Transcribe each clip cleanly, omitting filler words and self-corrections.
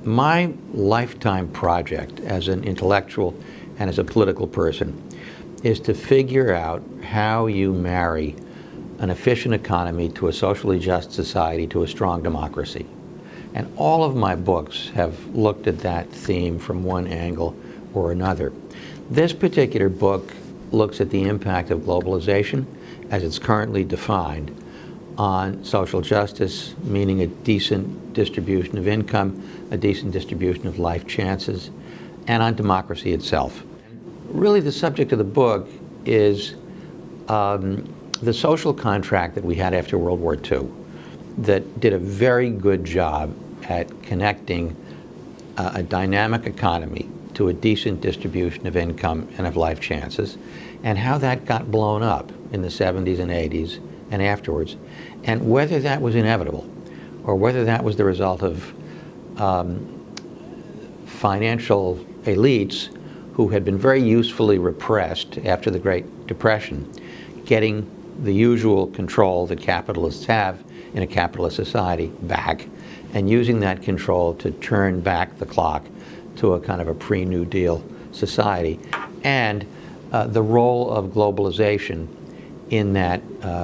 My lifetime project as an intellectual and as a political person is to figure out how you marry an efficient economy to a socially just society to a strong democracy. And all of my books have looked at that theme from one angle or another. This particular book looks at the impact of globalization as it's currently defined on social justice, meaning a decent distribution of income, a decent distribution of life chances, and on democracy itself. Really, the subject of the book is the social contract that we had after World War II that did a very good job at connecting a dynamic economy to a decent distribution of income and of life chances, and how that got blown up in the 70s and 80s and afterwards, and whether that was inevitable or whether that was the result of financial elites who had been very usefully repressed after the Great Depression, getting the usual control that capitalists have in a capitalist society back, and using that control to turn back the clock to a kind of a pre-New Deal society, and the role of globalization in that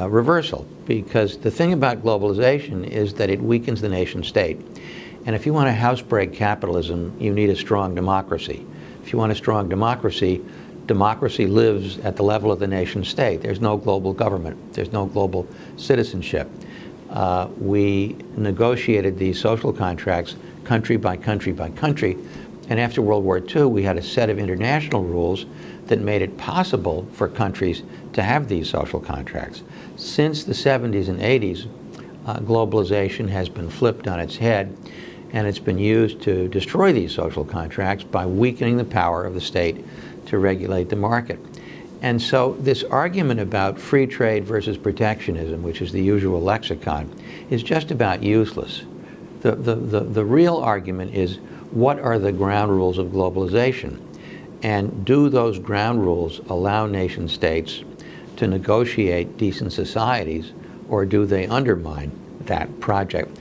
reversal. Because the thing about globalization is that it weakens the nation state. And if you want to housebreak capitalism, you need a strong democracy. If you want a strong democracy, democracy lives at the level of the nation state. There's no global government. There's no global citizenship. We negotiated these social contracts country by country by country. And after World War II, we had a set of international rules that made it possible for countries to have these social contracts. Since the 70s and 80s, globalization has been flipped on its head, and it's been used to destroy these social contracts by weakening the power of the state to regulate the market. And so this argument about free trade versus protectionism, which is the usual lexicon, is just about useless. The real argument is, what are the ground rules of globalization? And do those ground rules allow nation states to negotiate decent societies, or do they undermine that project?